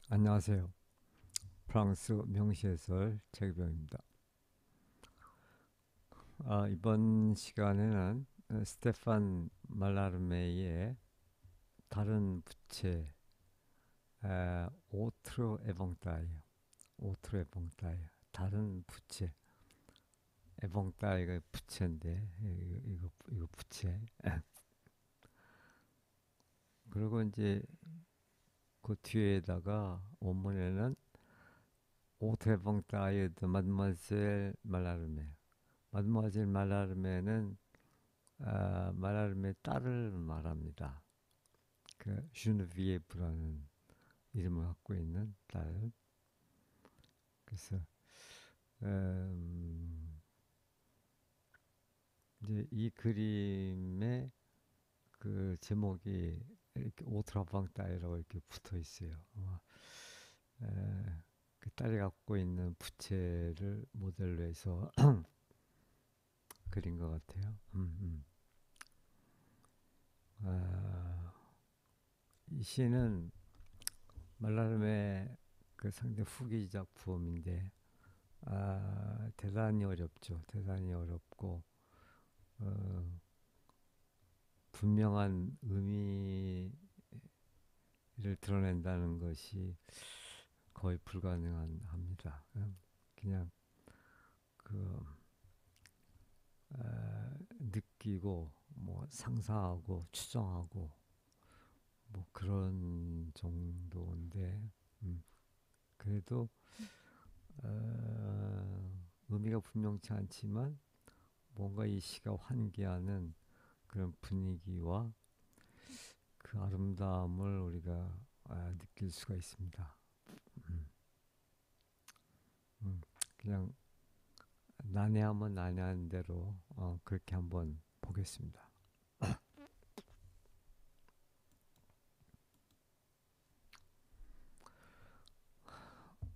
안녕하세요. 프랑스 명시해설 최규병입니다. 이번 시간에는 스테판 말라르메의 다른 부채, 오트르 에봉따이, 오트르 에봉따이, 다른 부채, 에봉따이가 부채인데, 이거 부채. 그리고 이제 그 뒤에다가 원문에는 오트르 에봉따이 드 마드모아젤 말라르메. 마드모아젤 말라르메는 말하름의 딸을 말합니다. 그 슈누비에프라는 이름을 갖고 있는 딸. 그래서 음, 이제 이 그림의 그 제목이 이렇게 오트라방 딸이라고 이렇게 붙어 있어요. 그 딸이 갖고 있는 부채를 모델로 해서 그린 것 같아요. 아, 이 시는 말라름의 그 상대 후기 작품인데 대단히 어렵죠. 대단히 어렵고 어, 분명한 의미를 드러낸다는 것이 거의 불가능합니다. 그냥 그 느끼고 뭐 상상하고 추정하고 뭐 그런 정도인데 그래도 의미가 분명치 않지만 뭔가 이 시가 환기하는 그런 분위기와 그 아름다움을 우리가 느낄 수가 있습니다. 음, 그냥 난해하면 난해한 대로 그렇게 한번 보겠습니다.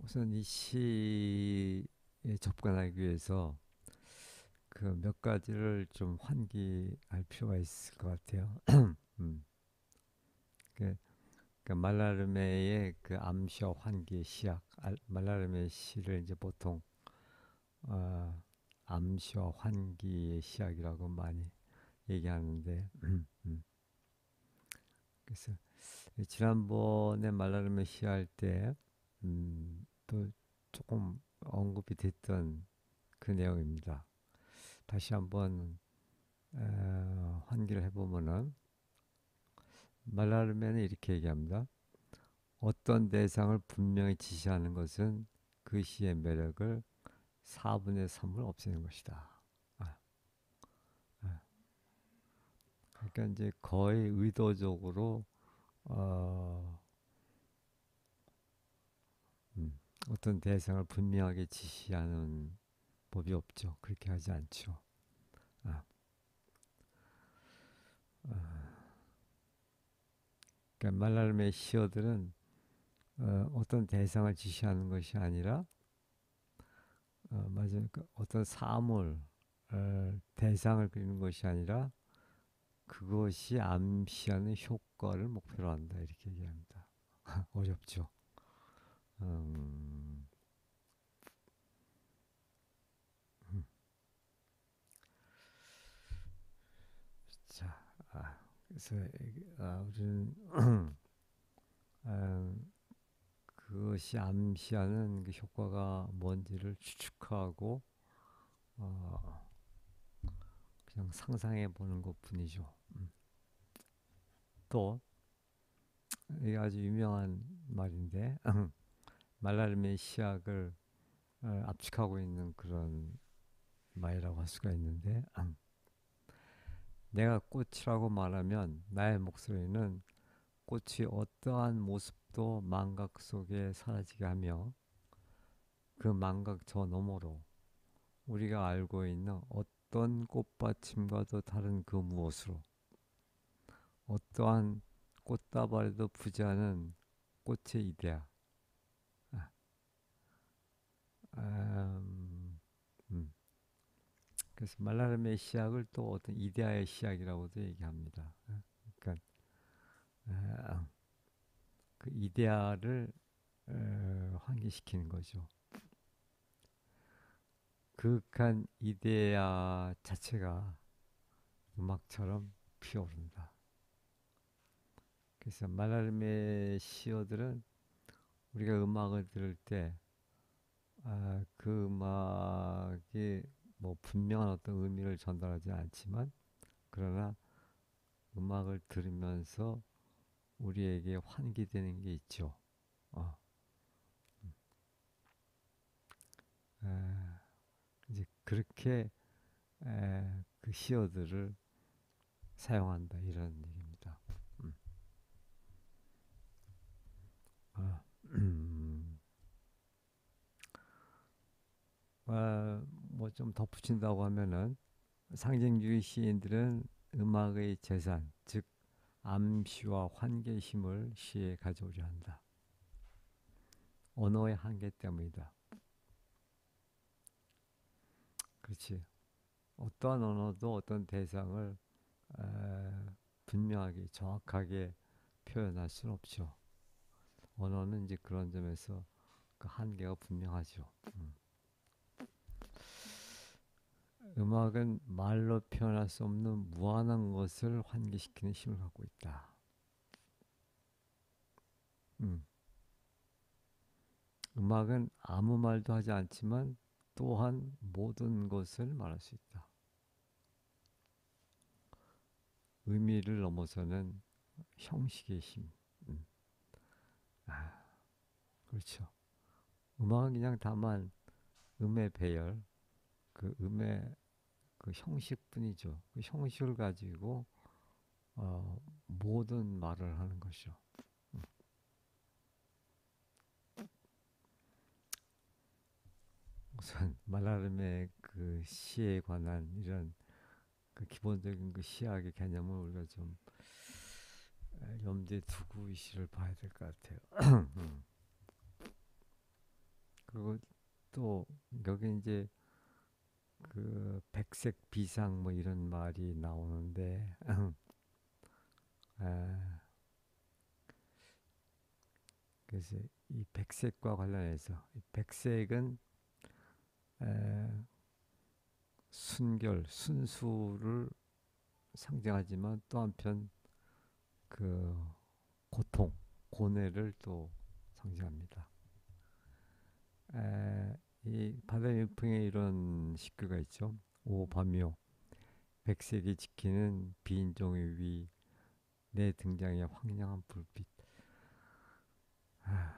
우선 이 시에 접근하기 위해서 그 몇 가지를 좀 환기할 필요가 있을 것 같아요. 음, 그, 그 말라르메의 그 암시와 환기의 시약, 말라르메의 시를 이제 보통 어, 암시와 환기의 시약이라고 많이 얘기하는데, 그래서 지난번에 말라름에 시할 때, 또 조금 언급이 됐던 그 내용입니다. 다시 한번 환기를 해보면은 말라름에는 이렇게 얘기합니다. 어떤 대상을 분명히 지시하는 것은 그 시의 매력을 4분의 3을 없애는 것이다. 아, 아. 그러니까 이제 거의 의도적으로 어, 음, 어떤 대상을 분명하게 지시하는 법이 없죠. 그렇게 하지 않죠. 아, 그러니까 말라름의 시어들은 어떤 대상을 지시하는 것이 아니라 맞아요. 그 어떤 사물 대상을 그리는 것이 아니라 그것이 암시하는 효과를 목표로 한다 이렇게 얘기합니다. 어렵죠. 음, 자, 그래서 우리는 아, 그것이 암시하는 그 효과가 뭔지를 추측하고 어, 그냥 상상해 보는 것뿐이죠. 또 이게 아주 유명한 말인데 말라름의 시약을 압축하고 있는 그런 말이라고 할 수가 있는데 내가 꽃이라고 말하면 나의 목소리는 꽃이 어떠한 모습도 망각 속에 사라지게 하며 그 망각 저 너머로 우리가 알고 있는 어떤 꽃받침과도 다른 그 무엇으로 어떠한 꽃다발에도 부재하는 꽃의 이데아. 아, 음, 음. 그래서 말라름의 시약을 또 어떤 이데아의 시약이라고도 얘기합니다. 그러니까 아, 그 이데아를 환기시키는 거죠. 그윽한 이데아 자체가 음악처럼 피어오른다. 그래서 말라름의 시어들은 우리가 음악을 들을 때 그 음악이 뭐 분명한 어떤 의미를 전달하지 않지만 그러나 음악을 들으면서 우리에게 환기되는 게 있죠. 어, 에, 이제 그렇게 그 시어들을 사용한다 이런 얘기입니다. 음. 아, 뭐좀 덧붙인다고 하면은 상징주의 시인들은 음악의 재산, 즉 암시와 환기심을 시에 가져오려 한다. 언어의 한계 때문이다. 그렇지. 어떠한 언어도 어떤 대상을 분명하게 정확하게 표현할 수는 없죠. 언어는 이제 그런 점에서 그 한계가 분명하죠. 음악은 말로 표현할 수 없는 무한한 것을 환기시키는 힘을 갖고 있다. 음. 음악은 아무 말도 하지 않지만 또한 모든 것을 말할 수 있다. 의미를 넘어서는 형식의 힘. 음. 아, 그렇죠. 음악은 그냥 다만 음의 배열, 그 음의 그 형식뿐이죠. 그 형식을 가지고 모든 말을 하는 것이죠. 음. 우선 말라름의 그 시에 관한 이런 그 기본적인 그 시학의 개념을 우리가 좀 염두에 두고 이 시를 봐야 될 것 같아요. 음. 그리고 또 여기 이제 그 백색 비상 뭐 이런 말이 나오는데 아, 그래서 이 백색과 관련해서 이 백색은 에, 순결, 순수를 상징하지만 또 한편 그 고통, 고뇌를 또 상징합니다. 이 바다유풍에 이런 식구가 있죠. 오 밤이요, 백색이 지키는 비인종의 위, 내 등장의 황량한 불빛. 아,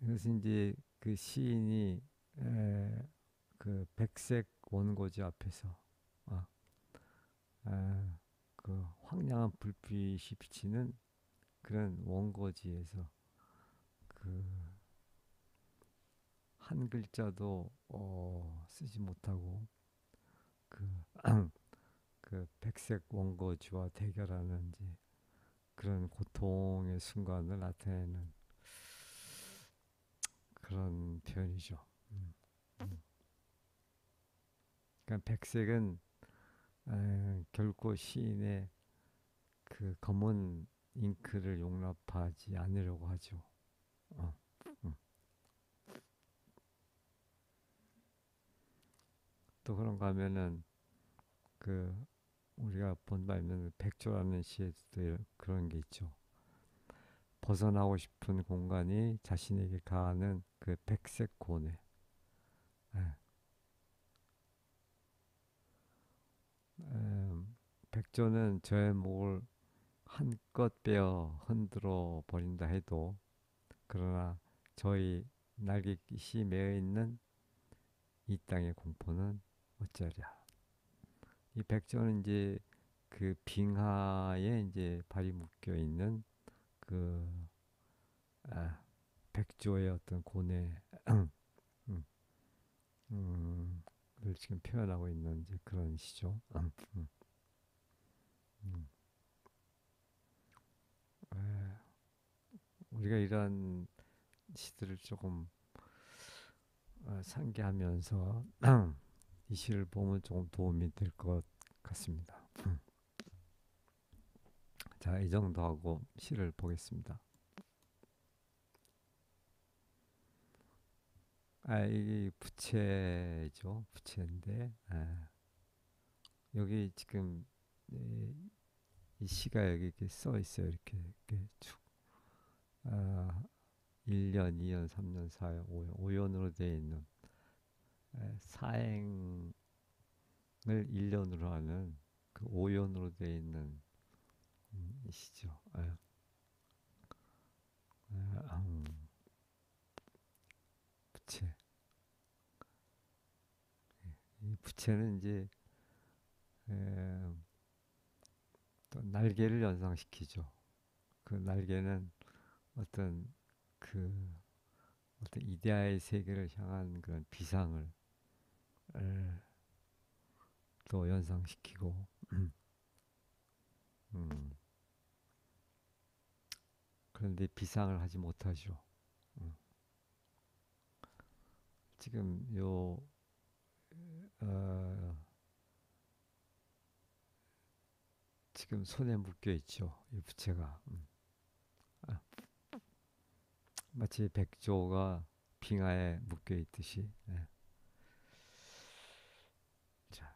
이것은 이제 그 시인이 에, 그 백색 원고지 앞에서 아, 그 황량한 불빛이 비치는 그런 원고지에서 그 한 글자도 쓰지 못하고 그, 그 백색 원고지와 대결하는 이제 그런 고통의 순간을 나타내는 그런 표현이죠. 음, 음. 그러니까 백색은 결코 시인의 그 검은 잉크를 용납하지 않으려고 하죠. 어, 음. 또 그런가 하면은 그 우리가 본 바 있는 백조라는 시에도 그런 게 있죠. 벗어나고 싶은 공간이 자신에게 가하는 그 백색 고뇌. 에, 백조는 저의 목을 한껏 베어 흔들어 버린다 해도 그러나 저희 날개깃이 매여 있는 이 땅의 공포는 어쩌랴. 이 백조는 이제 그 빙하에 이제 발이 묶여 있는 그 아, 백조의 어떤 고뇌 를 지금 표현하고 있는 이제 그런 시죠. 음. 우리가 이런 시들을 조금 상기하면서 이 시를 보면 조금 도움이 될 것 같습니다. 자, 이 정도 하고 시를 보겠습니다. 이게 부채죠. 부채인데, 여기 지금 이 시가 여기 이렇게 써 있어요. 이렇게 쭉. 아, 1년, 2년, 3년, 4년, 5년, 5년으로 되어 있는 사행을 1년으로 하는 그 5년으로 되어 있는 시죠. 부채. 이 부채는 이제 에, 또 날개를 연상시키죠. 그 날개는 어떤 그 어떤 이데아의 세계를 향한 그런 비상을 또 연상시키고, 음, 그런데 비상을 하지 못하죠. 음. 지금 어, 지금 손에 묶여 있죠. 이 부채가. 아, 마치 백조가 빙하에 묶여 있듯이. 자,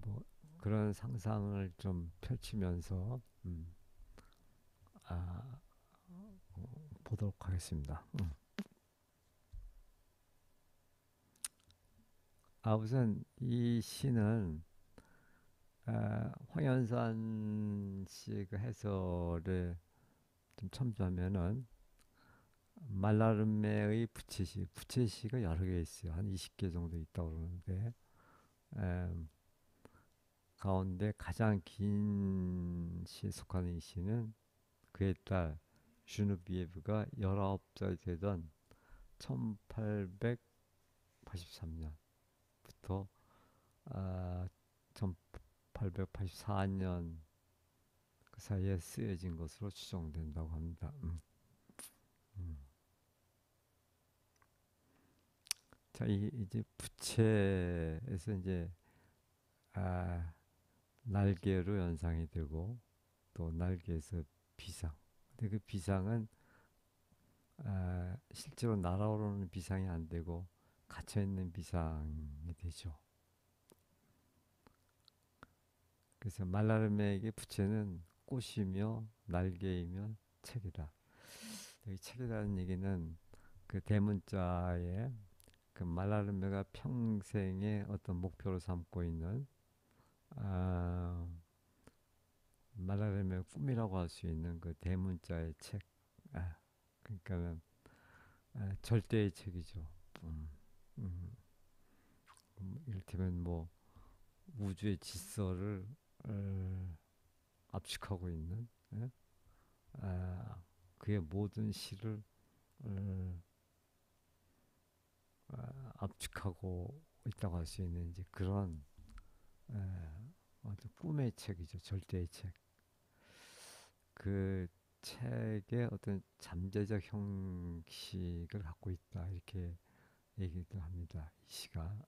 뭐 그런 상상을 좀 펼치면서 아, 보도록 하겠습니다. 우선 이 시는 황현산 씨의 그 해설을 좀 첨부하면은 말라름메의 부채시가 여러 개 있어요. 한 20개 정도 있다고 그러는데 에, 가운데 가장 긴 시에 속하는 이 시는 그의 딸 슈누비에브가 19살 되던 1883년부터 1884년 그 사이에 쓰여진 것으로 추정된다고 합니다. 음. 자, 이제 부채에서 이제 아, 날개로 연상이 되고 또 날개에서 비상. 근데 그 비상은 실제로 날아오르는 비상이 안 되고 갇혀 있는 비상이 되죠. 그래서 말라름에게 부채는 꽃이며 날개이며 책이다. 여기 책이라는 얘기는 그 대문자에 그 말라름메가 평생의 어떤 목표로 삼고 있는 아, 말라름의 꿈이라고 할 수 있는 그 대문자의 책. 그러니까는 절대의 책이죠. 음, 음, 이를테면 뭐 우주의 질서를 압축하고 있는 예? 그의 모든 시를 어, 압축하고 있다고 할 수 있는 이제 그런 에, 어떤 꿈의 책이죠. 절대의 책. 그 책의 어떤 잠재적 형식을 갖고 있다 이렇게 얘기를 합니다. 이 시가.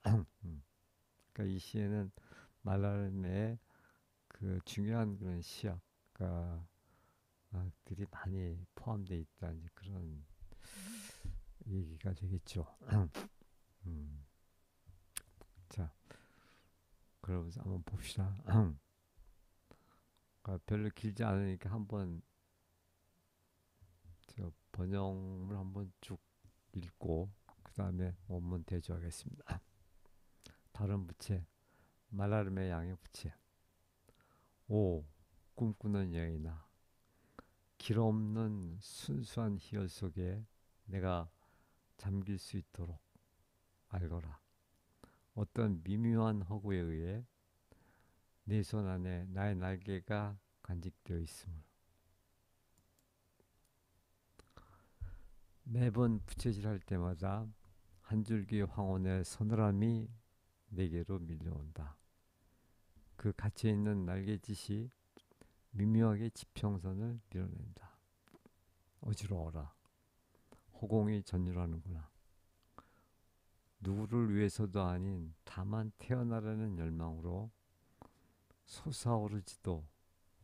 그러니까 이 시에는 말라름의 그 중요한 그런 시학가들이 많이 포함되어 있다 이제 그런 얘기가 되겠죠. 음, 자, 그러면서 한번 봅시다. 별로 길지 않으니까 한번 저 번역을 한번 쭉 읽고 그 다음에 원문 대조하겠습니다. 다른 부채, 말라름의 양의 부채. 오, 꿈꾸는 여인아, 길 없는 순수한 희열 속에 내가 잠길 수 있도록 알거라. 어떤 미묘한 허구에 의해 내 손 안에 나의 날개가 간직되어 있음을. 매번 부채질할 때마다 한 줄기 황혼의 서늘함이 내게로 밀려온다. 그 갇혀있는 날개짓이 미묘하게 지평선을 밀어낸다. 어지러워라. 허공이 전율하는구나. 누구를 위해서도 아닌 다만 태어나려는 열망으로 솟아오르지도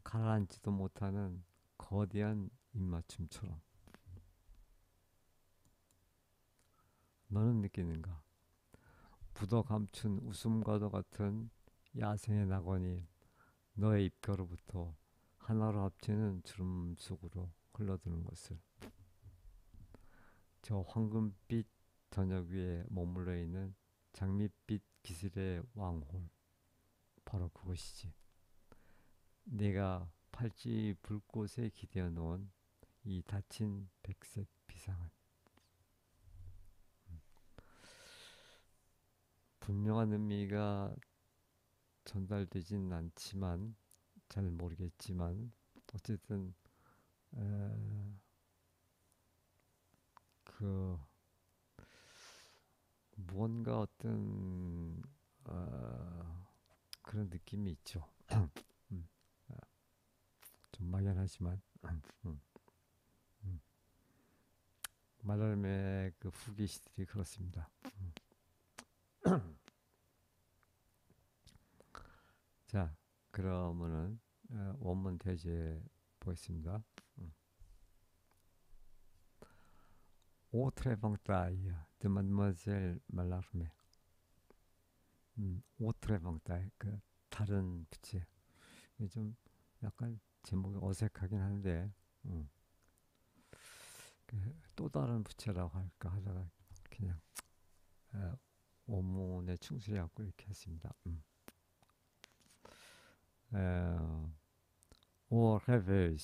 가라앉지도 못하는 거대한 입맞춤처럼 너는 느끼는가? 부더 감춘 웃음과도 같은 야생의 낙원이 너의 입가로부터 하나로 합치는 주름 속으로 흘러드는 것을. 저 황금빛 저녁 위에 머물러 있는 장밋빛 기슬의 왕홀, 바로 그것이지. 내가 팔찌 불꽃에 기대어 놓은 이 닫힌 백색 비상은 분명한 의미가 전달되진 않지만, 잘 모르겠지만, 어쨌든 그 무언가 어떤 그런 느낌이 있죠. 음, 좀 막연하지만 말하름의 그 후계시들이 그렇습니다. 자, 그러면은 원문 대제 보겠습니다. Au très bon taille de Mademoiselle Mallarmé. Au très bon taille, 그 다른 부채. 이게 좀 약간 제목이 어색하긴 한데, 또 다른 부채라고 할까 하다가 그냥 어, 원문에 충실해갖고 이렇게 했습니다. Au réveil,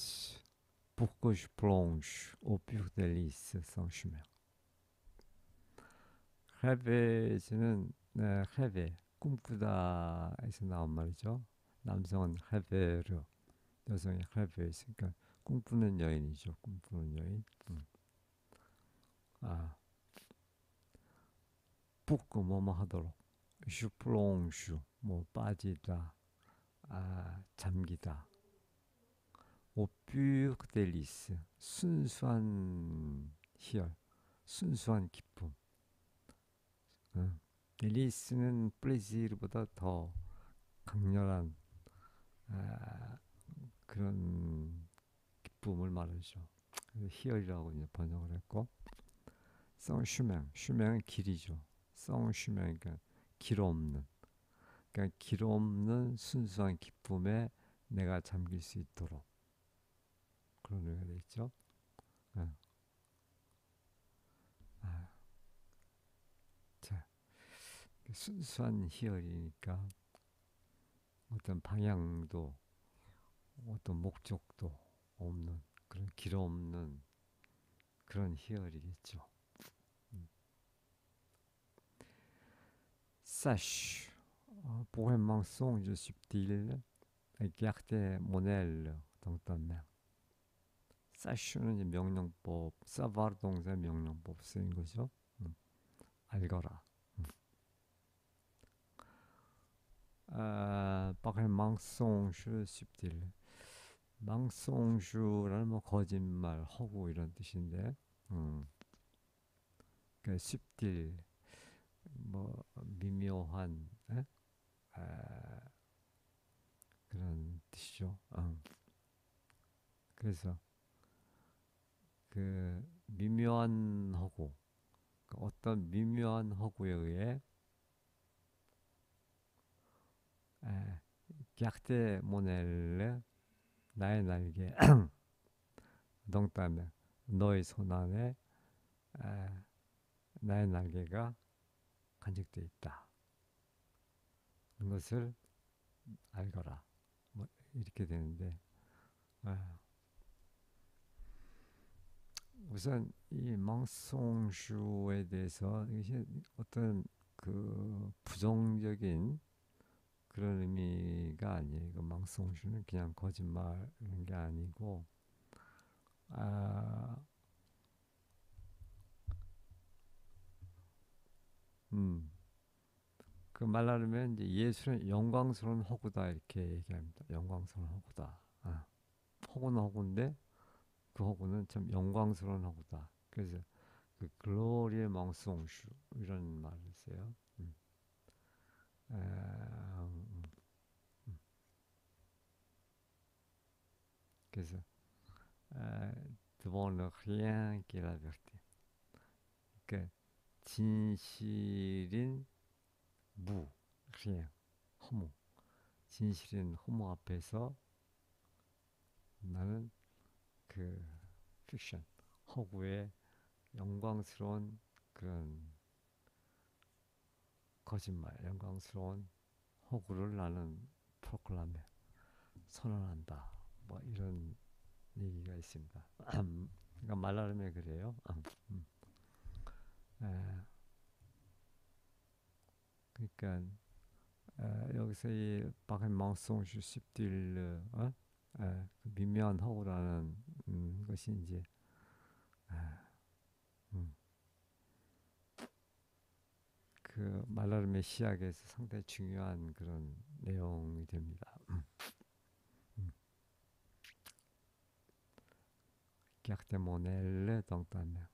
pour que je plonge au pur délice sans chemin. réveil는 réveil, 꿈꾸다에서 나온 말이죠. 남성은 réveille르, 여성이 réveil, 그러니까 꿈꾸는 여인이죠. 꿈꾸는 여인. 아, pour 뭐뭐 하도록. je plonge, 뭐 빠지다, 잠기다. au pur délice, 순수한 희열, 순수한 기쁨. 델리스는 플레지르보다 더 강렬한 그런 기쁨을 말하죠. 희열이라고 이제 번역을 했고, 성슈맹, 슈맹은 길이죠. 성슈맹, 그러니까 길 없는, 그러니까 길 없는 순수한 기쁨에 내가 잠길 수 있도록, 그런 의미가 되겠죠. 아, 아, 자, 순수한 희열이니까 어떤 방향도 어떤 목적도 없는, 그런 길 없는 그런 희열이겠죠. Sache, pour un mensonge subtil, garder mon aile dans ta main. sache는 이제 명령법, savoir 동사 명령법 쓰인 거죠. 알거라. par un mensonge subtil. mensonge라는 뭐 거짓말, 허구 이런 뜻인데, 그 subtil 뭐 미묘한 그런 뜻이죠. 그래서 그 미묘한 허구, 그 어떤 미묘한 허구에 의해 갸테 모넬레, 나의 날개 덩땀에, 너의 손 안에 나의 날개가 간직되어 있다. 그것을 알거라. 뭐 이렇게 되는데, 우선 이 멍송슈에 대해서 이것이 어떤 그 부정적인 그런 의미가 아니에요. 그 망송슈는 그냥 거짓말 이런 게 아니고, 아, 그 말하면 이제 예술은 영광스러운 허구다 이렇게 얘기합니다. 영광스러운 허구다. 허구는 허구인데 그 허구는 참 영광스러운 허구다. 그래서 그 글로리의 멍송슈 이런 말을 써요. 그래서 devant le rien qui est la vérité. 그러니까 진실인 무, 그냥 허무, 진실인 허무 앞에서 나는 그 픽션, 허구의 영광스러운 그런 거짓말, 영광스러운 허구를 나는 프로클람에 선언한다. 뭐 이런 얘기가 있습니다. 그러니까 말하자면 그래요. 에, 그러니까 여기서 이 바겐 멍송 주십딜 그 미묘한 허구라는 것이 이제 음, 그 말라름의 시작에서 상당히 중요한 그런 내용이 됩니다. 깍데모넬레 덩따며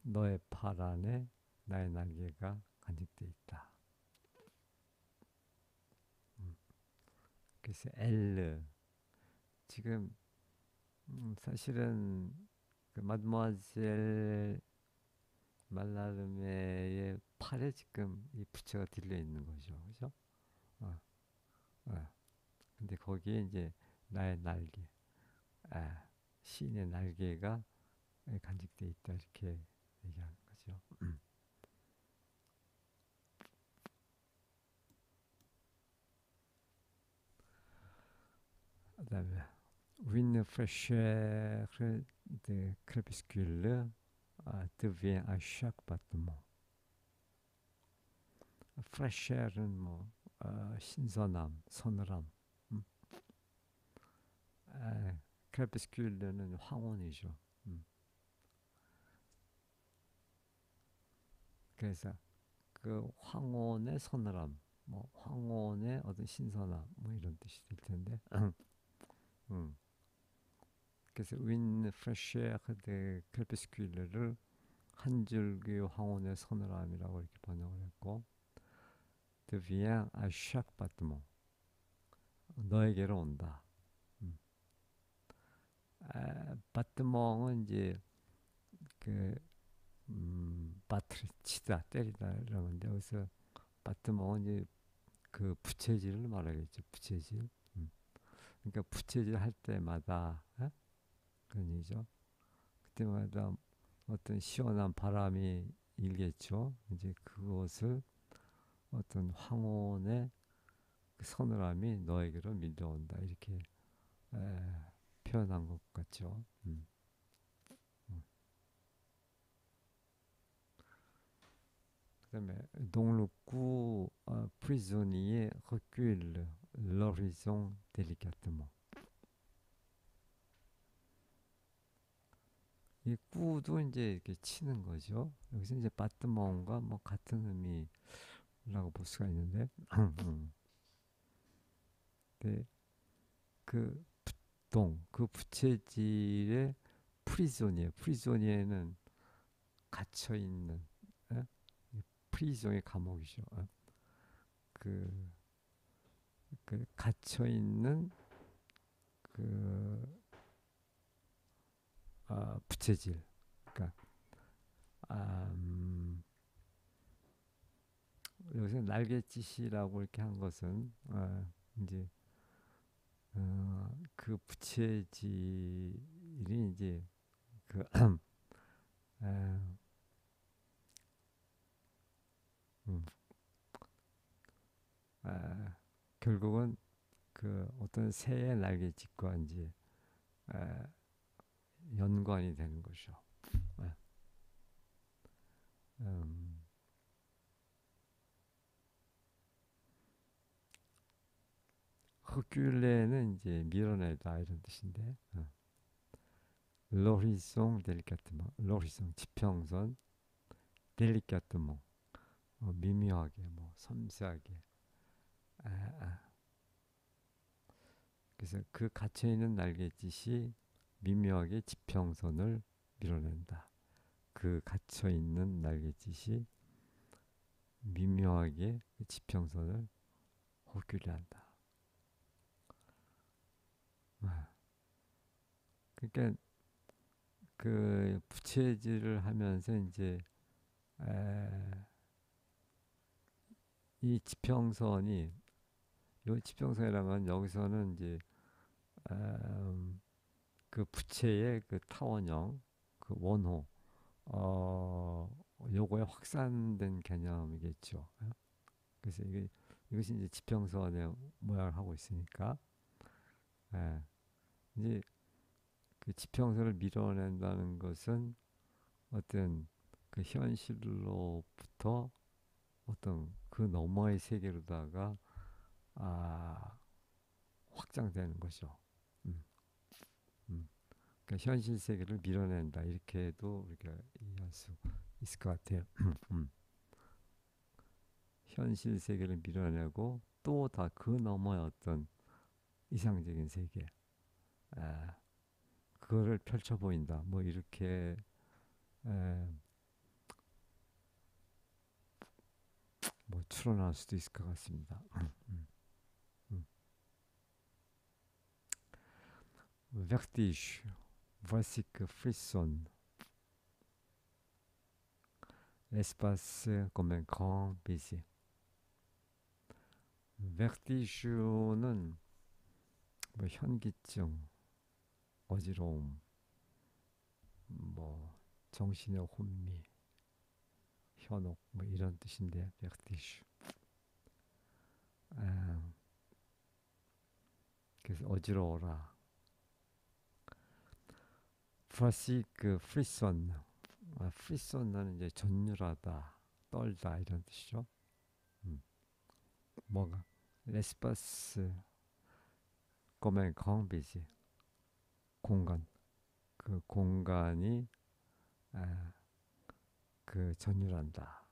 너의 팔 안에 나의 날개가 간직돼 있다. 그래서 엘르 지금 사실은 그 마드모아젤 말라르메의 팔에 지금 이 부채가 들려 있는 거죠, 그죠? 어, 어. 근데 거기에 이제 나의 날개, 아, 시인의 날개가 간직돼 있다 이렇게 얘기하는 거죠. 그다음에 Une fraîcheur de crépuscule devient à chaque battement. fraîcheur은 뭐 신선함, 서늘함. 음. crépuscule는 황혼이죠. 그래서 그 황혼의 서늘함, 뭐 황혼의 어떤 신선함, 뭐 이런 뜻이 될 텐데. 음. 그래서 Une fraîcheur de crépuscule를 한 줄기 황혼의 서늘함이라고 이렇게 번역을 했고, devient à chaque battement. 너에게로 온다. 바트멍은 이제 그 바트를 치다 때리다 이런 건데 여기서 바트멍은 이제 그 부채질을 말하겠죠. 부채질. 그러니까 부채질 할 때마다 그런 얘기죠. 그때마다 어떤 시원한 바람이 일겠죠. 이제 그것을 어떤 황혼의 그 서늘함이 너에게로 밀려온다 이렇게 에, 표현한 것 같죠. 그다음에 dans le cou prisonnier recule l'horizon délicatement. 이 꾸도 이제 이렇게 치는 거죠. 여기서 이제 바트먼과 뭐 같은 의미라고 볼 수가 있는데, 네, 그 그 부채질의 프리소니에, 프리소니에는 갇혀 있는, 프리종의 감옥이죠. 그, 그 갇혀 있는 그 부채질. 그러니까 여기서 날갯짓이라고 이렇게 한 것은 이제 그 부채질이 이제 그 아, 음, 아, 결국은 그 어떤 새의 날갯짓과 이제 아, 연관이 되는 거죠. 아, 음, 흑귤레는 이제 밀어내다 이런 뜻인데 로리송 델리카트모 로리송 지평선 델리카트모 미묘하게 뭐 섬세하게 아, 아. 그래서 그 갇혀 있는 날갯짓이 미묘하게 지평선을 밀어낸다. 그 갇혀 있는 날갯짓이 미묘하게 그 지평선을 호규리 한다. 그러니까 그 부채질을 하면서 이제 에, 이 지평선이 요 지평선이라는 건 여기서는 이제 음, 그 부채의 그 타원형 그 원호 요거에 확산된 개념이겠죠. 그래서 이게 이것이 이제 지평선의 모양을 하고 있으니까 예, 이제 그 지평선을 밀어낸다는 것은 어떤 그 현실로부터 어떤 그 너머의 세계로다가 아, 확장되는 거죠. 음, 음. 그러니까 현실 세계를 밀어낸다 이렇게도 우리가 이해할 수 있을 것 같아요. 음. 현실 세계를 밀어내고 또 다 그 너머의 어떤 이상적인 세계, 아, 그거를 펼쳐 보인다. 뭐 이렇게 에, 뭐 추론할 수도 있을 것 같습니다. 음. Vertige, voici que frissonne l'espace comme un grand baiser. vertige는 뭐 현기증, 어지러움, 뭐 정신의 혼미, 현혹 뭐 이런 뜻인데 vertige. 아, 그래서 어지러워라. voici que frissonne. frissonne는 이제 전율하다, 떨다 이런 뜻이죠. 음. 뭐가 l'espace comme un grand baiser. 공간. 그 공간이 아, 그 전율한다.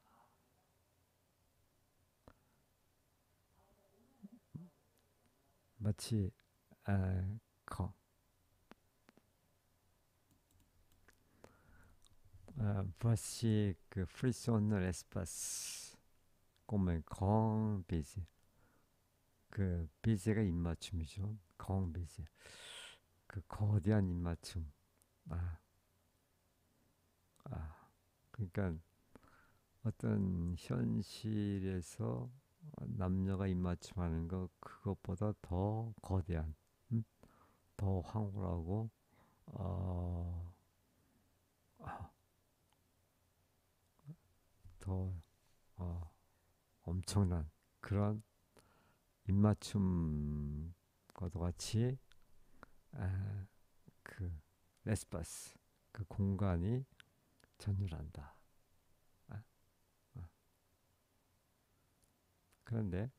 마치 아, 거, voici que frissonne l'espace comme un grand baiser. 그 baiser가 입맞춤이죠. grand baiser. 그 거대한 입맞춤. 아, 아. 그러니까 어떤 현실에서 남녀가 입맞춤하는 거 그것보다 더 거대한, 음? 더 황홀하고 어, 아, 더 엄청난 그런 입맞춤과도 같이 아, 그 레스파스 그 공간이 전율한다. 아, 아. 그런데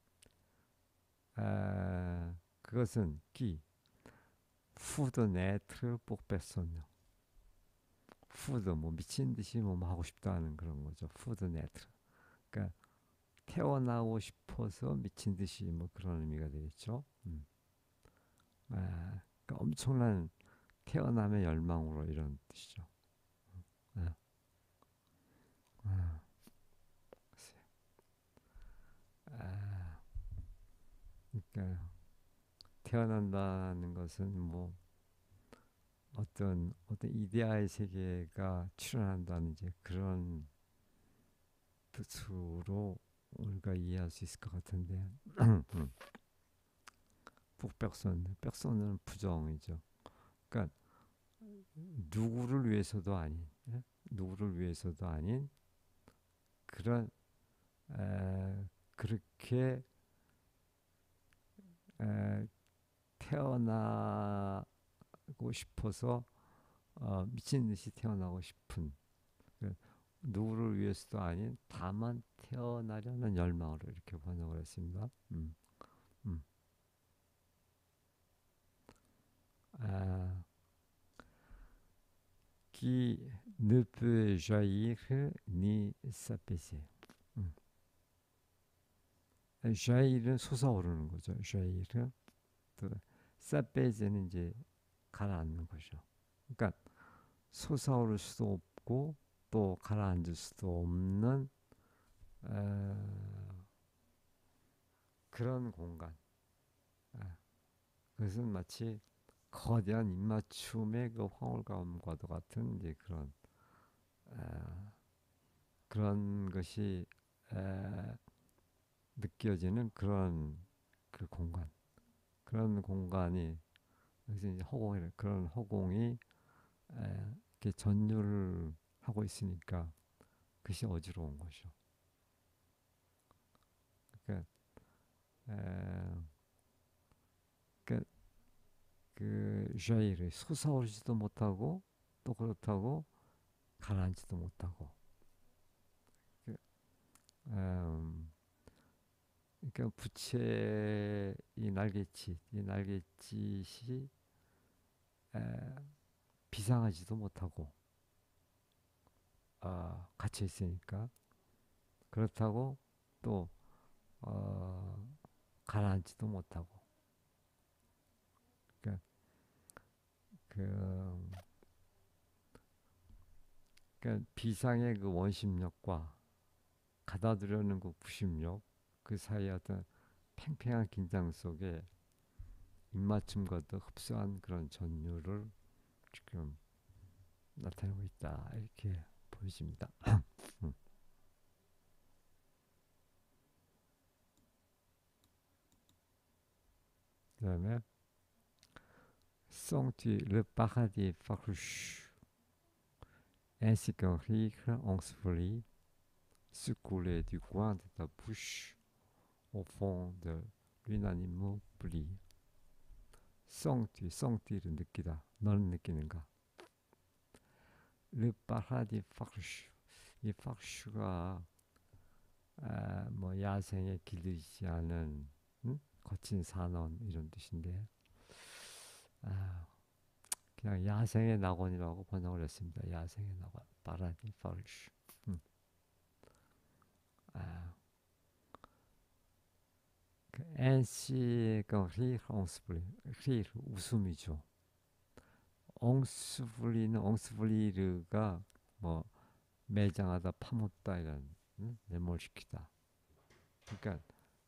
그것은 기 푸드 네트 복배선요. 푸드 뭐 미친 듯이 뭐 하고 싶다는 그런 거죠. 푸드 네트. 그러니까 태어나고 싶어서 미친 듯이 뭐 그런 의미가 되겠죠. 그러니까 엄청난 태어남의 열망으로 이런 뜻이죠. 아, 아, 아, 그러니까 태어난다는 것은 뭐 어떤 이데아의 세계가 출현한다는 이제 그런 뜻으로 우리가 이해할 수 있을 것 같은데 북백선, 백선은 부정이죠. 그러니까 누구를 위해서도 아닌, 예? 누구를 위해서도 아닌 그런 그렇게 에, 태어나고 싶어서 미친 듯이 태어나고 싶은 그 누구를 위해서도 아닌 다만 태어나려는 열망으로 이렇게 번역을 했습니다. 음. 아, qui ne peut jaillir ni s'apaiser. 음. jaillir은 솟아오르는 거죠. jaillir. 또 s'apaiser는 이제 가라앉는 거죠. 그러니까 솟아오를 수도 없고 또 가라앉을 수도 없는 그런 공간. 아, 그것은 마치 거대한 입맞춤의 그 황홀감과도 같은 이제 그런 아, 그런 것이 에, 느껴지는 그런 그 공간, 그런 공간이 여기서 이제 허공이 그런 허공이 이렇게 전율을 하고 있으니까 그것이 어지러운 거죠. 그러니까, 에, 그러니까 그 쉐일이 솟아오르지도 못하고 또 그렇다고 가라앉지도 못하고. 그, 음, 그러니까 부채 이 날갯짓이 에, 비상하지도 못하고 갇혀 있으니까 그렇다고 또 어, 가라앉지도 못하고. 그러니까 그 그러니까 비상의 그 원심력과 가다들여는 그 구심력 그 사이에 어떤 팽팽한 긴장 속에 입맞춤과 또 흡사한 그런 전율을 지금 나타내고 있다 이렇게 보여집니다. 음. 그다음에 Sont tu le paradis farouche ainsi qu'un rire enseveli secoué du coin de ta bouche au fond de l'unanime oubli. 썽띠를 느끼다. 너는 느끼는가? Le paradis farouche. 이 farouche가 뭐 야생에 길들이지 않은 거친 산원 이런 뜻인데 아, 그냥 야생의 낙원이라고 번역을 했습니다. 야생의 낙원, paradis farouche. 음. 아, 그 ainsi가 rire ongspli, rire 웃음이죠. 엉스플리는 엉스플리르가 뭐 매장하다, 파묻다 이런 매몰시키다. 그러니까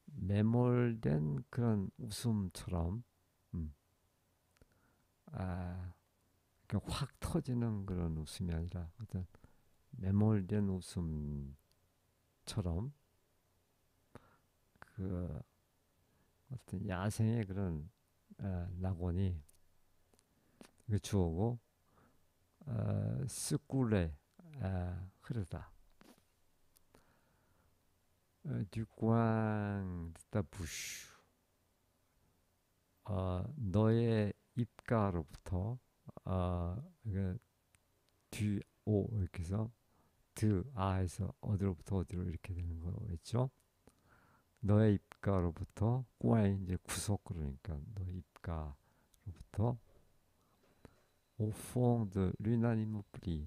매몰된 그런 웃음처럼 음, 아, 그러니까 확 터지는 그런 웃음이 아니라 어떤 매몰된 웃음처럼 그 어떤 야생의 그런 낙원이 주어고 스꿀에 흐르다. Du coin de ta bouche. 너의 입가로부터 그 뒤오 이렇게 해서 드아에서 어디로부터 어디로 이렇게 되는 거겠죠. 너의 입가로부터 꼬아의 이제 구속 그러니까 너의 입가로부터 오퐁드 류나니무 뿌리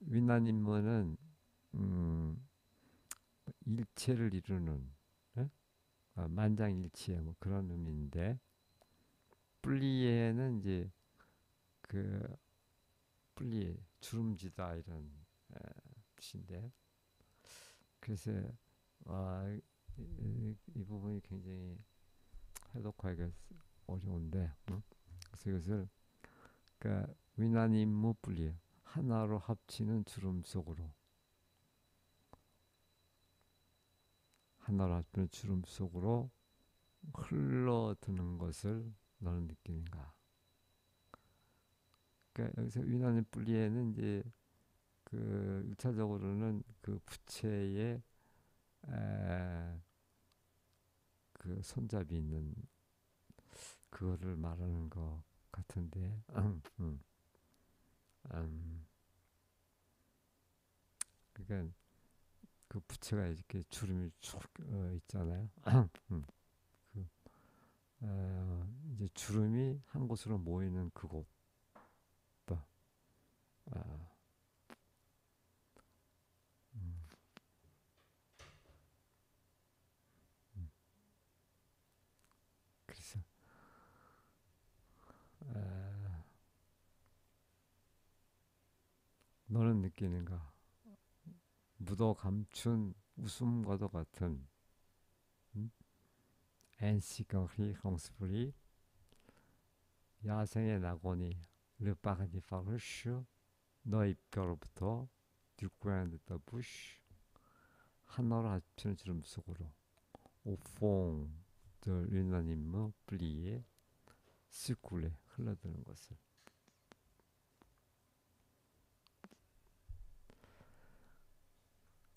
류나니무는 음, 일체를 이루는 예? 만장일치의 뭐 그런 의미인데 뿌리에는 이제 그 뿌리 주름지다 이런 에, 뜻인데 그래서 이 부분이 굉장히 해독하기가 어려운데 그래서 이것을 그러니까 위나님무 뿌리 하나로 합치는 주름 속으로 하나로 합치는 주름 속으로 흘러드는 것을 너는 느끼는가? 그러니까 여기서 위나님 뿌리에는 이제 그 1차적으로는 그 부채의 에, 그 손잡이 있는 그거를 말하는 것 같은데, 음, 그러니까 그 부채가 이렇게 주름이 쭉 있잖아요. 음, 그, 이제 주름이 한 곳으로 모이는 그곳, 아, 음, 음. 그래서 에, 너는 느끼는가? 묻어 감춘 웃음과도 같은 ainsi 홍스프리 야생의 낙원이 르파르디 파르슈 너 입가로부터 du coin de ta bouche 하나로 합치는 주름 속으로 au fond de l'unanime plie circuler 흘러드는 것을.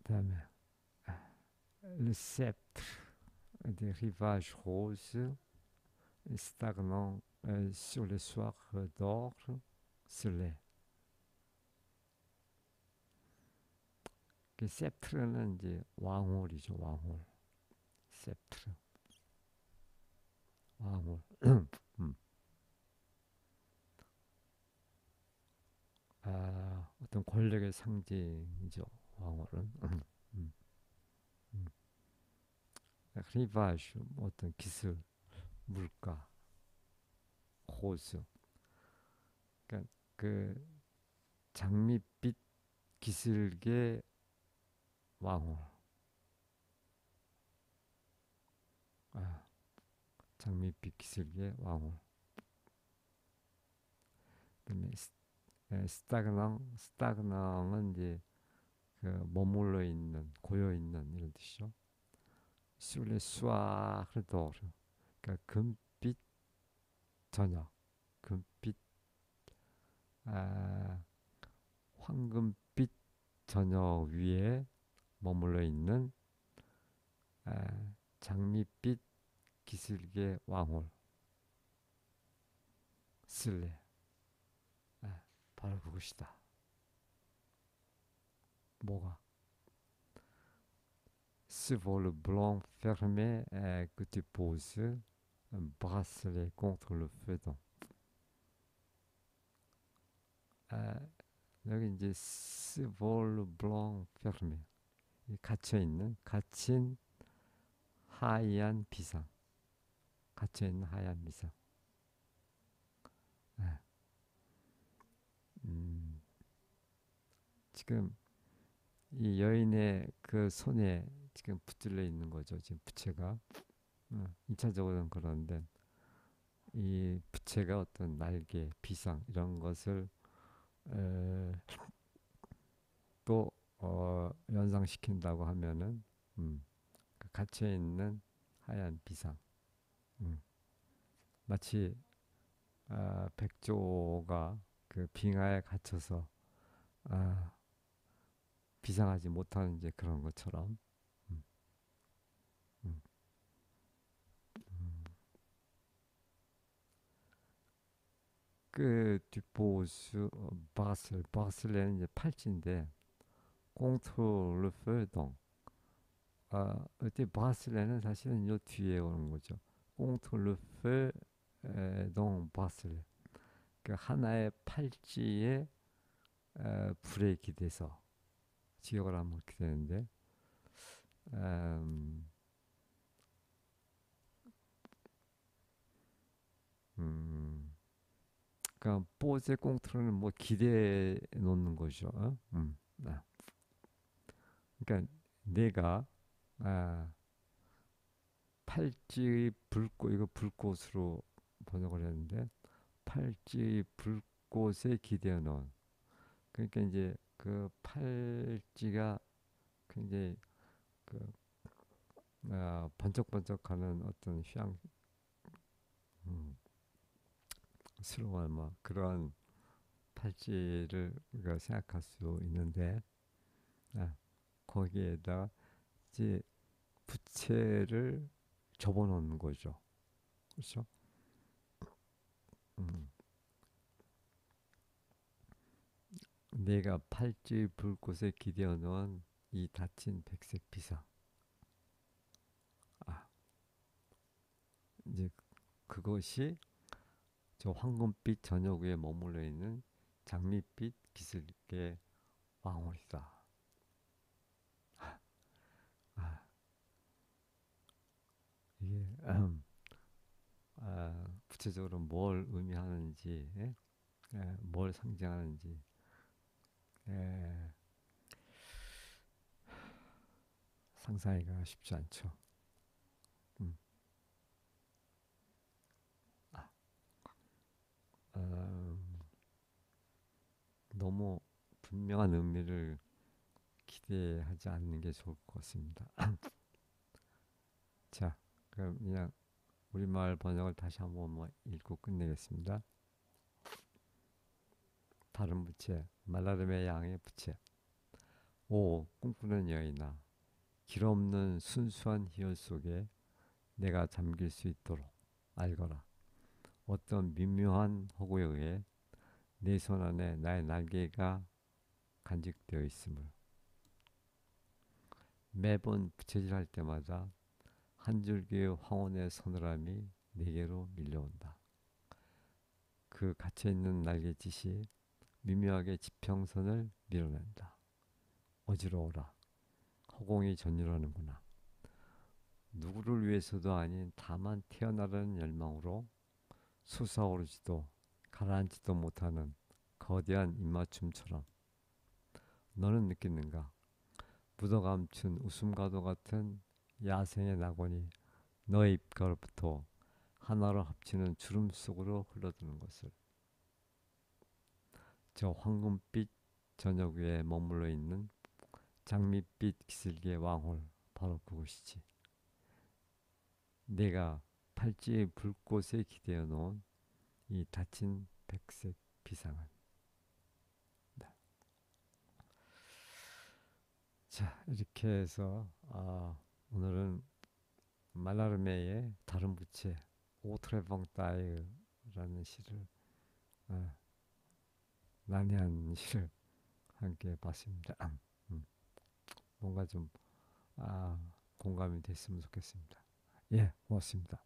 그다음에 le sceptre des rivages roses stagnant sur les soirs d'or sur les. 그 셉트르는 이제 왕홀이죠, 왕홀. 셉트르, 왕홀. 음. 어떤 권력의 상징이죠, 왕홀은. 음. 음. 리바주, 어떤 기술, 물가, 호수. 그러니까 그 장밋빛 기슭의 왕홀. 아, 장밋빛 기슭의 왕홀. 그다음에 스타그낭은 이제 그 머물러 있는, 고여 있는 이런 뜻이죠. 술레 수아르도르, 그러니까 금빛 저녁, 금빛 아, 황금빛 저녁 위에 머물러 있는 장밋빛 기슭의 왕홀 쓸래. 바로 그것이다. 뭐가? Ce vol blanc fermé que tu poses un bracelet contre le feu donc. 여기 이제 ce vol blanc fermé, 갇혀 있는, 갇힌 하얀 비상, 갇혀 있는 하얀 비상. 아, 지금 이 여인의 그 손에 지금 붙들려 있는 거죠. 지금 부채가. 2차적으로는 그런데 이 부채가 어떤 날개, 비상 이런 것을 에, 또 연상시킨다고 하면은 그 갇혀 있는 하얀 비상. 음, 마치 백조가 그 빙하에 갇혀서 아, 비상하지 못하는 이제 그런 것처럼. 음, 음, 음. 그 뒷보수 바슬레는 이제 팔찌인데 꽁트르 페동. 어때 바슬레는 사실은 요 뒤에 오는 거죠. 꽁트르 페동 바슬레. 그 하나의 팔찌에 불에 기대서 지역을 하면 그렇게 되는데 음, 음, 그러니까 뽀제 꽁트로는 뭐 기대해 놓는 거죠. 아, 그러니까 내가 아, 팔찌 불꽃, 이거 불꽃으로 번역을 했는데 팔찌 불꽃에 기대어 놓은, 그러니까 이제 그 팔찌가 굉장히 그 번쩍번쩍하는 어떤 휴양 음, 스러운 뭐 그런 팔찌를 우리가 생각할 수 있는데 아, 거기에다 이제 부채를 접어놓는 거죠. 그렇죠? 음. 내가 팔찌 불꽃에 기대어 놓은 이 닫힌 백색 비상. 아, 이제 그것이 저 황금빛 저녁 위에 머물러 있는 장밋빛 기슭의 왕홀이다. 아, 이게 구체적으로 뭘 의미하는지, 뭘 상징하는지 예, 상상하기가 쉽지 않죠. 음, 아, 음, 너무 분명한 의미를 기대하지 않는 게 좋을 것 같습니다. 자, 그럼 그냥 우리말 번역을 다시 한번 뭐 읽고 끝내겠습니다. 다른 부채, 말라름의 양의 부채. 오, 꿈꾸는 여인아, 길 없는 순수한 희열 속에 내가 잠길 수 있도록 알거라. 어떤 미묘한 허구에 의해 내 손 안에 나의 날개가 간직되어 있음을. 매번 부채질할 때마다 한 줄기의 황혼의 서늘함이 내게로 밀려온다. 그 갇혀있는 날갯짓이 미묘하게 지평선을 밀어낸다. 어지러워라. 허공이 전율하는구나. 누구를 위해서도 아닌 다만 태어나라는 열망으로 솟아오르지도 가라앉지도 못하는 거대한 입맞춤처럼 너는 느끼는가? 묻어감춘 웃음과도 같은 야생의 낙원이 너의 입가로부터 하나로 합치는 주름 속으로 흘러드는 것을. 저 황금빛 저녁 위에 머물러 있는 장밋빛 기슭의 왕홀, 바로 그곳이지. 내가 팔찌의 불꽃에 기대어 놓은 이 닫힌 백색 비상은. 네. 자, 이렇게 해서 오늘은 말라르메의 다른 부채 오트레봉 따이라는 시를, 아, 난해한 시를 함께 봤습니다. 뭔가 좀 공감이 됐으면 좋겠습니다. 예, 고맙습니다.